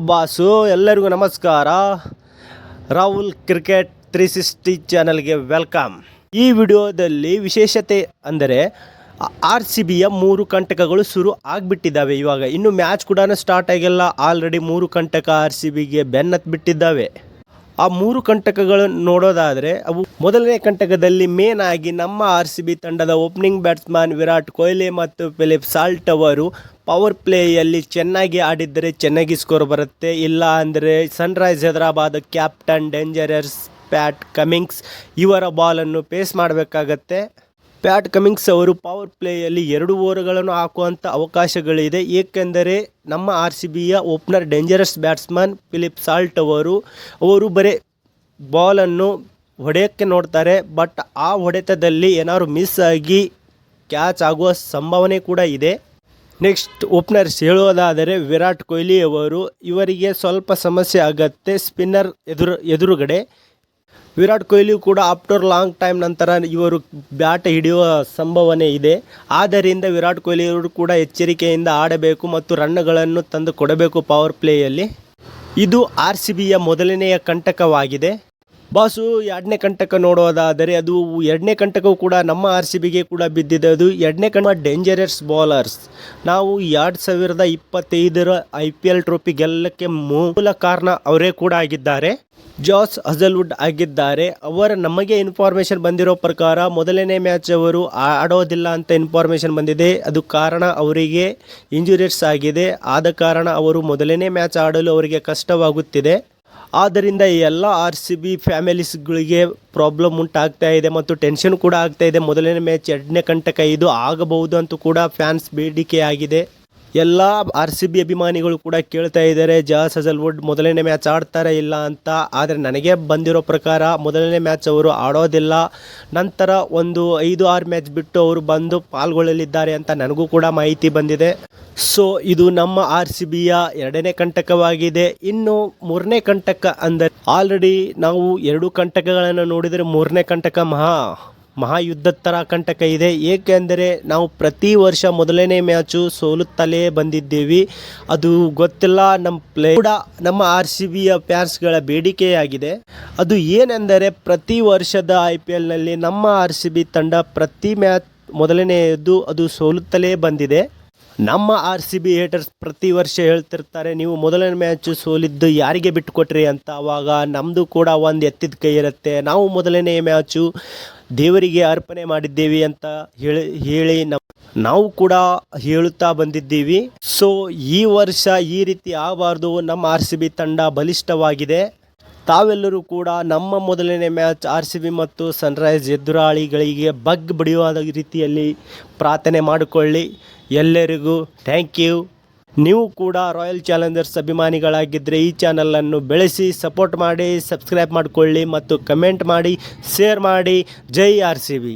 Boss ಎಲ್ಲರಿಗೂ ನಮಸ್ಕಾರ. Rahul cricket 360 ಚಾನಲ್ಗೆ ವೆಲ್ಕಮ್. ಈ ವಿಡಿಯೋದಲ್ಲಿ ವಿಶೇಷತೆ ಅಂದರೆ RCBಯ 3 ಕಂಟಕಗಳು ಶುರು ಆಗಿಬಿಟ್ಟಿದ್ದಾವೆ. ಇವಾಗ ಇನ್ನು ಮ್ಯಾಚ್ ಕೂಡ ಸ್ಟಾರ್ಟ್ ಆಗಿಲ್ಲ, ಆಲ್ರೆಡಿ 3 ಕಂಟಕ RCBಗೆ ಬೆನ್ನತ್ಬಿಟ್ಟಿದ್ದಾವೆ. ಆ 3 ಕಂಟಕಗಳನ್ನು ನೋಡೋದಾದರೆ ಅವು ಮೊದಲನೇ ಕಂಟಕದಲ್ಲಿ ಮೇನ್ ಆಗಿ ನಮ್ಮ RCB ತಂಡದ ಓಪನಿಂಗ್ ಬ್ಯಾಟ್ಸ್ಮನ್ ವಿರಾಟ್ ಕೊಹ್ಲಿ ಮತ್ತು ಫಿಲಿಪ್ ಸಾಲ್ಟ್ ಅವರು ಪವರ್ ಪ್ಲೇಯಲ್ಲಿ ಚೆನ್ನಾಗಿ ಆಡಿದ್ದರೆ ಚೆನ್ನಾಗಿ ಸ್ಕೋರ್ ಬರುತ್ತೆ. ಇಲ್ಲ ಅಂದರೆ sunrise Hyderabad captain dangerous Pat Cummins ಇವರ ಬಾಲನ್ನು ಪೇಸ್ ಮಾಡಬೇಕಾಗತ್ತೆ. ಪ್ಯಾಟ್ ಕಮಿನ್ಸ್ ಅವರು ಪವರ್ ಪ್ಲೇಯಲ್ಲಿ 2 ಓವರ್ಗಳನ್ನು ಹಾಕುವಂಥ ಅವಕಾಶಗಳಿದೆ. ಏಕೆಂದರೆ ನಮ್ಮ RCBಯ opener dangerous batsman Philip Salt ಅವರು ಬರೀ ಬಾಲನ್ನು ಹೊಡೆಯೋಕ್ಕೆ ನೋಡ್ತಾರೆ. ಬಟ್ ಆ ಹೊಡೆತದಲ್ಲಿ ಏನಾದ್ರು ಮಿಸ್ ಆಗಿ ಕ್ಯಾಚ್ ಆಗುವ ಸಂಭಾವನೆ ಕೂಡ ಇದೆ. ನೆಕ್ಸ್ಟ್ ಓಪನರ್ಸ್ ಹೇಳೋದಾದರೆ ವಿರಾಟ್ ಕೊಹ್ಲಿ ಇವರಿಗೆ ಸ್ವಲ್ಪ ಸಮಸ್ಯೆ ಆಗತ್ತೆ ಸ್ಪಿನ್ನರ್ ಎದುರುಗಡೆ. ವಿರಾಟ್ ಕೊಹ್ಲಿ ಕೂಡ ಆಫ್ಟರ್ ಲಾಂಗ್ ಟೈಮ್ ನಂತರ ಇವರು ಬ್ಯಾಟ್ ಹಿಡಿಯುವ ಸಂಭಾವನೆ ಇದೆ. ಆದ್ದರಿಂದ ವಿರಾಟ್ ಕೊಹ್ಲಿ ಅವರು ಕೂಡ ಎಚ್ಚರಿಕೆಯಿಂದ ಆಡಬೇಕು ಮತ್ತು ರನ್ಗಳನ್ನು ತಂದು ಕೊಡಬೇಕು ಪವರ್ ಪ್ಲೇಯಲ್ಲಿ. ಇದು RCBಯ ಮೊದಲನೆಯ ಕಂಟಕವಾಗಿದೆ. ಬಾಸು ಎರಡನೇ ಕಂಟಕ ನೋಡೋದಾದರೆ ಅದು ಎರಡನೇ ಕಂಟಕವು ಕೂಡ ನಮ್ಮ RCBಗೆ ಕೂಡ ಬಿದ್ದಿದೆ. ಅದು ಎರಡನೇ ಕಂಟಕ ಡೇಂಜರಸ್ ಬೌಲರ್ಸ್. ನಾವು 2025ರ IPL ಟ್ರೋಫಿ ಗೆಲ್ಲಕ್ಕೆ ಮೂಲ ಕಾರಣ ಅವರೇ ಕೂಡ ಆಗಿದ್ದಾರೆ. ಜಾಸ್ ಹಜಲ್ವುಡ್ ಆಗಿದ್ದಾರೆ. ನಮಗೆ ಇನ್ಫಾರ್ಮೇಷನ್ ಬಂದಿರೋ ಪ್ರಕಾರ ಮೊದಲನೇ ಮ್ಯಾಚ್ ಅವರು ಆಡೋದಿಲ್ಲ ಅಂತ ಇನ್ಫಾರ್ಮೇಷನ್ ಬಂದಿದೆ. ಅದು ಕಾರಣ ಅವರಿಗೆ ಇಂಜುರೀಸ್ ಆಗಿದೆ. ಆದ ಕಾರಣ ಅವರು ಮೊದಲನೇ ಮ್ಯಾಚ್ ಆಡಲು ಅವರಿಗೆ ಕಷ್ಟವಾಗುತ್ತಿದೆ. ಆದ್ದರಿಂದ ಎಲ್ಲ RCB ಫ್ಯಾಮಿಲೀಸ್ಗಳಿಗೆ ಪ್ರಾಬ್ಲಮ್ ಉಂಟಾಗ್ತಾ ಇದೆ ಮತ್ತು ಟೆನ್ಷನ್ ಕೂಡ ಆಗ್ತಾ ಇದೆ. ಮೊದಲನೇ ಮ್ಯಾಚ್ ಎರಡನೇ ಕಂಟಕ ಇದು ಆಗಬಹುದು ಅಂತೂ ಕೂಡ ಫ್ಯಾನ್ಸ್ ಬೇಡಿಕೆ ಆಗಿದೆ. ಎಲ್ಲ RCB ಅಭಿಮಾನಿಗಳು ಕೂಡ ಕೇಳ್ತಾ ಇದ್ದಾರೆ ಜಾಸ್ ಹಜಲ್ವುಡ್ ಮೊದಲನೇ ಮ್ಯಾಚ್ ಆಡ್ತಾರೆ ಇಲ್ಲ ಅಂತ. ಆದರೆ ನನಗೆ ಬಂದಿರೋ ಪ್ರಕಾರ ಮೊದಲನೇ ಮ್ಯಾಚ್ ಅವರು ಆಡೋದಿಲ್ಲ. ನಂತರ ಒಂದು 5-6 ಮ್ಯಾಚ್ ಬಿಟ್ಟು ಅವರು ಬಂದು ಪಾಲ್ಗೊಳ್ಳಲಿದ್ದಾರೆ ಅಂತ ನನಗೂ ಕೂಡ ಮಾಹಿತಿ ಬಂದಿದೆ. ಸೊ ಇದು ನಮ್ಮ RCBಯ ಎರಡನೇ ಕಂಟಕವಾಗಿದೆ. ಇನ್ನು ಮೂರನೇ ಕಂಟಕ ಅಂದರೆ ಆಲ್ರೆಡಿ ನಾವು 2 ಕಂಟಕಗಳನ್ನು ನೋಡಿದರೆ ಮೂರನೇ ಕಂಟಕ ಮಹಾಯುದ್ಧ ಥರ ಕಂಟಕ ಇದೆ. ಏಕೆಂದರೆ ನಾವು ಪ್ರತಿ ವರ್ಷ ಮೊದಲನೇ ಮ್ಯಾಚು ಸೋಲುತ್ತಲೇ ಬಂದಿದ್ದೀವಿ. ಅದು ಗೊತ್ತಿಲ್ಲ, ನಮ್ಮ RCBಯ ಫ್ಯಾನ್ಸ್ಗಳ ಬೇಡಿಕೆಯಾಗಿದೆ. ಅದು ಏನೆಂದರೆ ಪ್ರತಿ ವರ್ಷದ IPLನಲ್ಲಿ ನಮ್ಮ RCB ತಂಡ ಪ್ರತಿ ಮ್ಯಾಚ್ ಮೊದಲನೆಯದು ಅದು ಸೋಲುತ್ತಲೇ ಬಂದಿದೆ. ನಮ್ಮ RCB ಹೇಟರ್ಸ್ ಪ್ರತಿ ವರ್ಷ ಹೇಳ್ತಿರ್ತಾರೆ ನೀವು ಮೊದಲನೇ ಮ್ಯಾಚು ಸೋಲಿದ್ದು ಯಾರಿಗೆ ಬಿಟ್ಟುಕೊಟ್ರಿ ಅಂತ. ಆವಾಗ ನಮ್ಮದು ಕೂಡ ಒಂದು ಎತ್ತಿದ ಕೈ ಇರುತ್ತೆ. ನಾವು ಮೊದಲನೇ ಮ್ಯಾಚು ದೇವರಿಗೆ ಅರ್ಪಣೆ ಮಾಡಿದ್ದೇವೆ ಅಂತ ಹೇಳಿ ನಾವು ಕೂಡ ಹೇಳುತ್ತಾ ಬಂದಿದ್ದೀವಿ. ಸೊ ಈ ವರ್ಷ ಈ ರೀತಿ ಆಗಬಾರ್ದು. ನಮ್ಮ RCB ತಂಡ ಬಲಿಷ್ಠವಾಗಿದೆ. ತಾವೆಲ್ಲರೂ ಕೂಡ ನಮ್ಮ ಮೊದಲನೇ ಮ್ಯಾಚ್ RCB ಮತ್ತು ಸನ್ರೈಸ್ ಎದುರಾಳಿಗಳಿಗೆ ಬಡಿಯುವ ರೀತಿಯಲ್ಲಿ ಪ್ರಾರ್ಥನೆ ಮಾಡಿಕೊಳ್ಳಿ. ಎಲ್ಲರಿಗೂ ಥ್ಯಾಂಕ್ ಯು. ನೀವು ಕೂಡ ರಾಯಲ್ ಚಾಲೆಂಜರ್ಸ್ ಅಭಿಮಾನಿಗಳಾಗಿದ್ದರೆ ಈ ಚಾನಲನ್ನು ಬೆಳೆಸಿ ಸಪೋರ್ಟ್ ಮಾಡಿ, ಸಬ್ಸ್ಕ್ರೈಬ್ ಮಾಡಿಕೊಳ್ಳಿ ಮತ್ತು ಕಮೆಂಟ್ ಮಾಡಿ, ಶೇರ್ ಮಾಡಿ. ಜೈ RCB.